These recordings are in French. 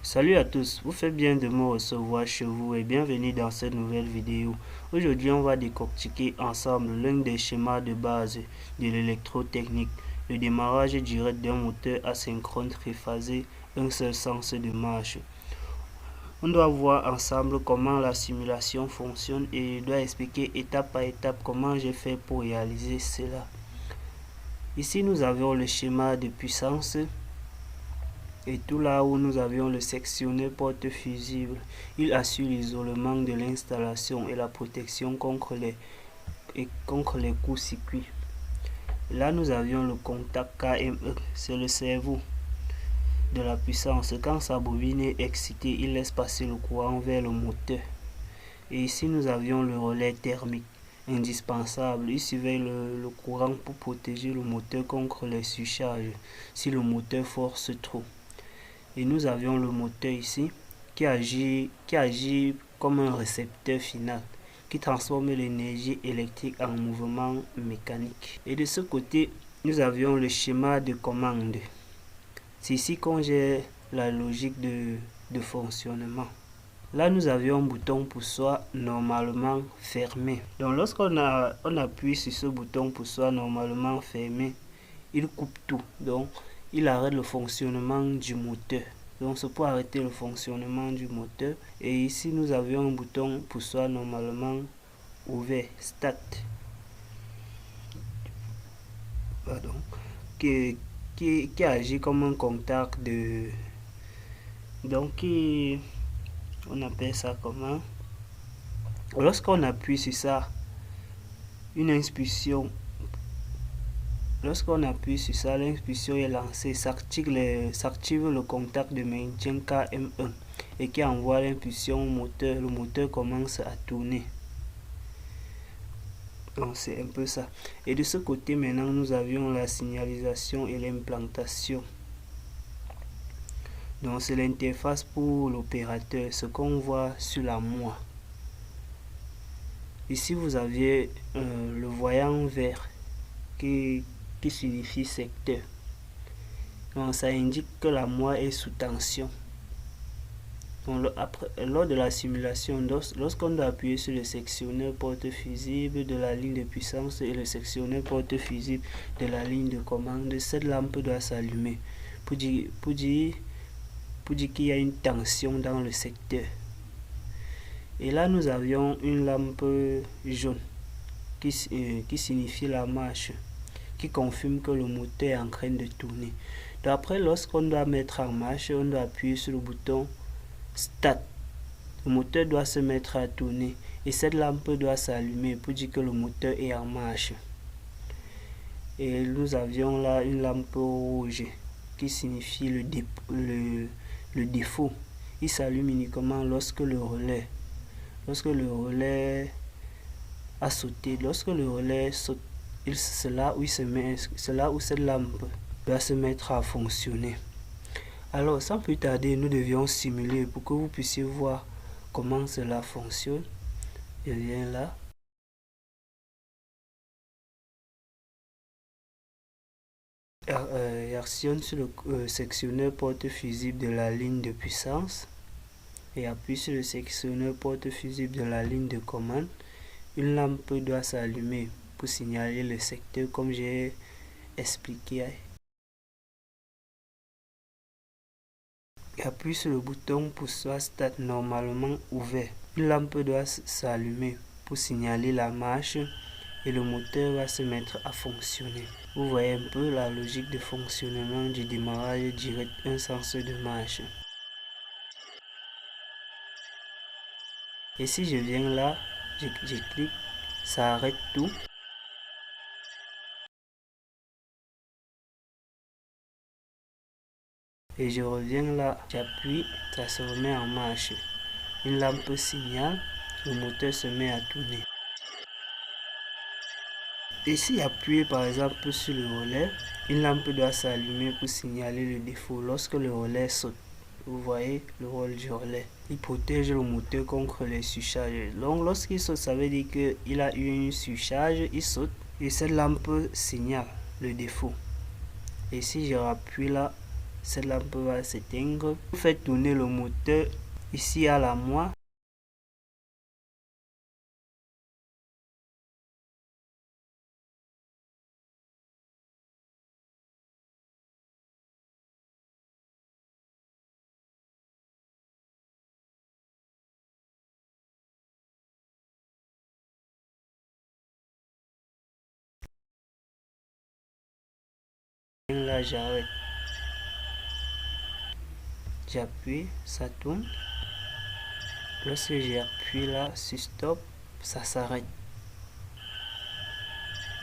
Salut à tous, vous faites bien de me recevoir chez vous et bienvenue dans cette nouvelle vidéo. Aujourd'hui, on va décortiquer ensemble l'un des schémas de base de l'électrotechnique, le démarrage direct d'un moteur asynchrone triphasé, un seul sens de marche. On doit voir ensemble comment la simulation fonctionne et je dois expliquer étape par étape comment j'ai fait pour réaliser cela. Ici, nous avons le schéma de puissance. Et tout là où nous avions le sectionneur porte fusible, il assure l'isolement de l'installation et la protection contre les courts-circuits. Là nous avions le contact KME, c'est le cerveau de la puissance. Quand sa bobine est excitée, il laisse passer le courant vers le moteur. Et ici nous avions le relais thermique, indispensable. Il surveille le courant pour protéger le moteur contre les surcharges si le moteur force trop. Et nous avions le moteur ici qui agit comme un récepteur final qui transforme l'énergie électrique en mouvement mécanique. Et de ce côté, nous avions le schéma de commande. C'est ici qu'on gère la logique de fonctionnement. Là, nous avions un bouton poussoir normalement fermé. Donc, lorsqu'on appuie sur ce bouton poussoir normalement fermé, il coupe tout. Donc, il arrête le fonctionnement du moteur. Donc, c'est pour arrêter le fonctionnement du moteur. Et ici, nous avions un bouton poussoir normalement ouvert, Start. Pardon. Qui agit comme un contact de... Donc, on appelle ça comment? Lorsqu'on appuie sur ça, une impulsion. Lorsqu'on appuie sur ça, l'impulsion est lancée, s'active le contact de maintien KM1 et qui envoie l'impulsion au moteur. Le moteur commence à tourner. Donc c'est un peu ça. Et de ce côté maintenant, nous avions la signalisation et l'implantation. Donc c'est l'interface pour l'opérateur, ce qu'on voit sur la moi. Ici vous aviez le voyant vert qui signifie secteur. Donc ça indique que la moi est sous tension. Donc, lors de la simulation, lorsqu'on doit appuyer sur le sectionneur porte fusible de la ligne de puissance et le sectionneur porte fusible de la ligne de commande, cette lampe doit s'allumer pour dire qu'il y a une tension dans le secteur. Et là nous avions une lampe jaune qui signifie la marche, qui confirme que le moteur est en train de tourner. Donc après, lorsqu'on doit mettre en marche, on doit appuyer sur le bouton Start. Le moteur doit se mettre à tourner et cette lampe doit s'allumer pour dire que le moteur est en marche. Et nous avions là une lampe rouge qui signifie le défaut. Il s'allume uniquement lorsque le relais a sauté. Lorsque le relais saute, c'est là où cette lampe doit se mettre à fonctionner. Alors, sans plus tarder, nous devions simuler pour que vous puissiez voir comment cela fonctionne. Je viens là. Actionne sur le sectionneur porte fusible de la ligne de puissance et appuie sur le sectionneur porte fusible de la ligne de commande. Une lampe doit s'allumer pour signaler le secteur comme j'ai expliqué. Appuie sur le bouton poussoir Start normalement ouvert. Une lampe doit s'allumer pour signaler la marche et le moteur va se mettre à fonctionner. Vous voyez un peu la logique de fonctionnement du démarrage direct, un sens de marche. Et si je viens là, je clique, ça arrête tout. Et je reviens là, j'appuie, ça se remet en marche. Une lampe signale, le moteur se met à tourner. Et si j'appuie par exemple sur le relais, une lampe doit s'allumer pour signaler le défaut lorsque le relais saute. Vous voyez le rôle du relais. Il protège le moteur contre les surcharges. Donc lorsqu'il saute, ça veut dire qu'il a eu une surcharge, il saute et cette lampe signale le défaut. Et si je rappuie là, cette lampe va s'éteindre. Vous faites tourner le moteur ici à la moi. Là, j'arrête. J'appuie, ça tourne. Lorsque j'appuie là sur stop, ça s'arrête.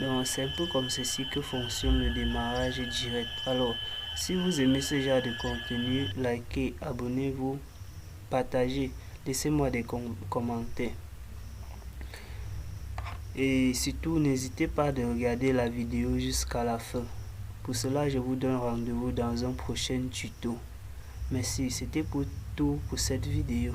Donc c'est un peu comme ceci que fonctionne le démarrage direct. Alors, si vous aimez ce genre de contenu, likez, abonnez-vous, partagez, laissez-moi des commentaires. Et surtout, n'hésitez pas de regarder la vidéo jusqu'à la fin. Pour cela, je vous donne rendez-vous dans un prochain tuto. Merci, c'était tout pour cette vidéo.